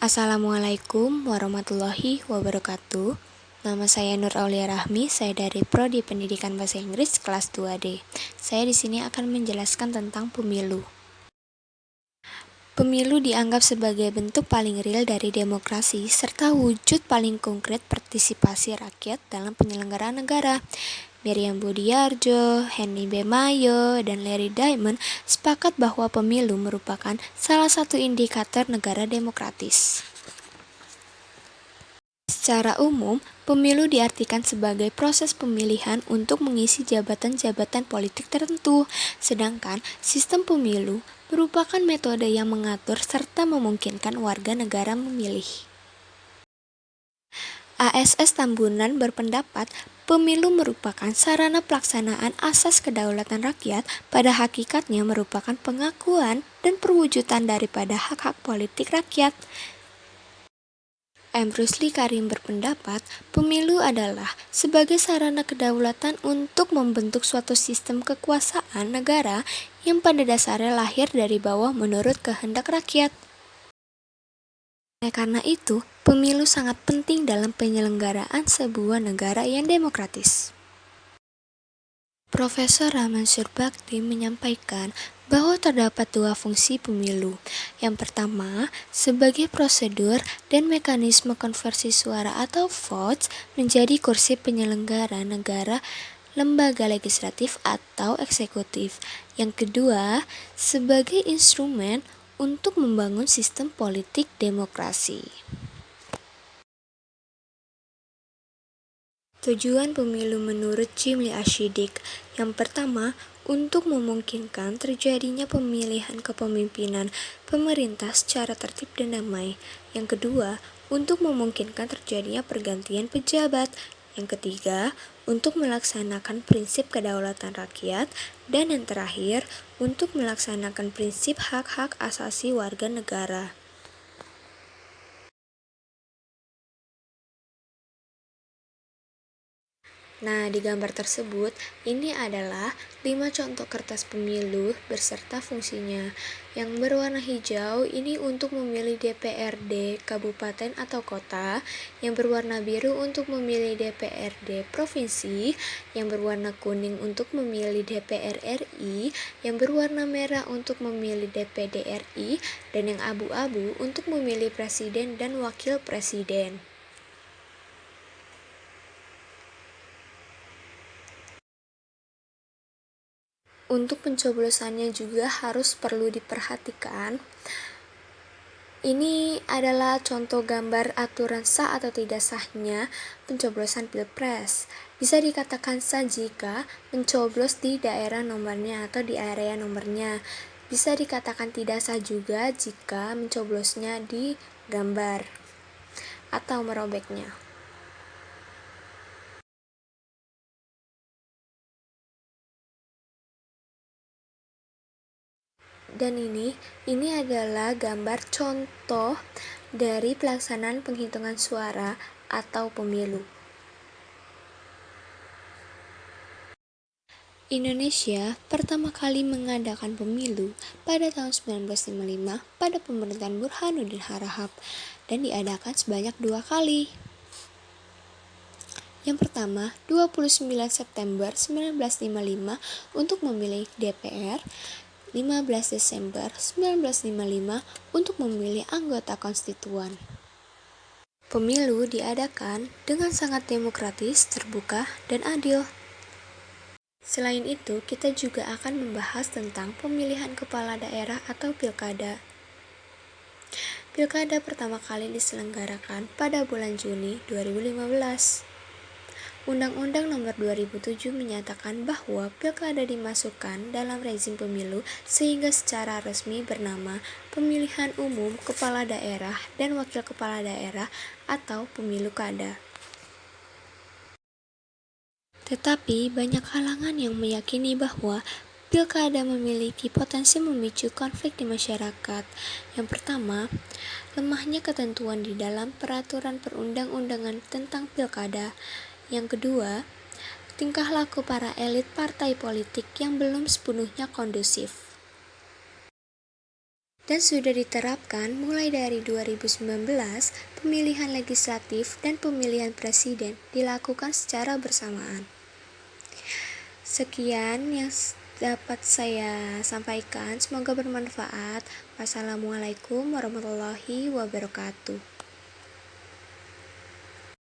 Assalamualaikum warahmatullahi wabarakatuh. Nama saya Nur Aulia Rahmi, saya dari Prodi Pendidikan Bahasa Inggris kelas 2D. Saya di sini akan menjelaskan tentang pemilu. Pemilu dianggap sebagai bentuk paling real dari demokrasi serta wujud paling konkret partisipasi rakyat dalam penyelenggaraan negara. Miriam Budiarjo, Henny B. Mayo, dan Larry Diamond sepakat bahwa pemilu merupakan salah satu indikator negara demokratis. Secara umum, pemilu diartikan sebagai proses pemilihan untuk mengisi jabatan-jabatan politik tertentu, sedangkan sistem pemilu merupakan metode yang mengatur serta memungkinkan warga negara memilih. ASS Tambunan berpendapat pemilu merupakan sarana pelaksanaan asas kedaulatan rakyat, pada hakikatnya merupakan pengakuan dan perwujudan daripada hak-hak politik rakyat. M. Rusli Karim berpendapat, pemilu adalah sebagai sarana kedaulatan untuk membentuk suatu sistem kekuasaan negara yang pada dasarnya lahir dari bawah menurut kehendak rakyat. Karena itu, pemilu sangat penting dalam penyelenggaraan sebuah negara yang demokratis. Profesor Mansur Bakti menyampaikan bahwa terdapat dua fungsi pemilu. Yang pertama, sebagai prosedur dan mekanisme konversi suara atau votes menjadi kursi penyelenggara negara, lembaga legislatif atau eksekutif. Yang kedua, sebagai instrumen untuk membangun sistem politik demokrasi. Tujuan pemilu menurut Jimli Ashidik, yang pertama, untuk memungkinkan terjadinya pemilihan kepemimpinan pemerintah secara tertib dan damai. Yang kedua, untuk memungkinkan terjadinya pergantian pejabat. Yang ketiga, untuk melaksanakan prinsip kedaulatan rakyat. Dan yang terakhir, untuk melaksanakan prinsip hak-hak asasi warga negara. Nah, di gambar tersebut, ini adalah 5 contoh kertas pemilu beserta fungsinya. Yang berwarna hijau ini untuk memilih DPRD kabupaten atau kota, yang berwarna biru untuk memilih DPRD provinsi, yang berwarna kuning untuk memilih DPR RI, yang berwarna merah untuk memilih DPD RI, dan yang abu-abu untuk memilih presiden dan wakil presiden. Untuk pencoblosannya juga harus perlu diperhatikan. Ini adalah contoh gambar aturan sah atau tidak sahnya pencoblosan Pilpres. Bisa dikatakan sah jika mencoblos di daerah nomornya atau di area nomornya. Bisa dikatakan tidak sah juga jika mencoblosnya di gambar atau merobeknya. Dan ini adalah gambar contoh dari pelaksanaan penghitungan suara atau pemilu. Indonesia pertama kali mengadakan pemilu pada tahun 1955 pada pemerintahan Burhanuddin Harahap dan diadakan sebanyak 2 kali. Yang pertama, 29 September 1955 untuk memilih DPR, 15 Desember 1955 untuk memilih anggota konstituan. Pemilu diadakan dengan sangat demokratis, terbuka, dan adil. Selain itu, kita juga akan membahas tentang pemilihan kepala daerah atau pilkada. Pilkada pertama kali diselenggarakan pada bulan Juni 2015. Undang-Undang Nomor 2007 menyatakan bahwa pilkada dimasukkan dalam rezim pemilu sehingga secara resmi bernama Pemilihan Umum Kepala Daerah dan Wakil Kepala Daerah atau Pemilu Kada. Tetapi banyak kalangan yang meyakini bahwa pilkada memiliki potensi memicu konflik di masyarakat. Yang pertama, lemahnya ketentuan di dalam peraturan perundang-undangan tentang pilkada. Yang kedua, tingkah laku para elit partai politik yang belum sepenuhnya kondusif. dan sudah diterapkan mulai dari 2019, pemilihan legislatif dan pemilihan presiden dilakukan secara bersamaan. Sekian yang dapat saya sampaikan, semoga bermanfaat. Wassalamualaikum warahmatullahi wabarakatuh.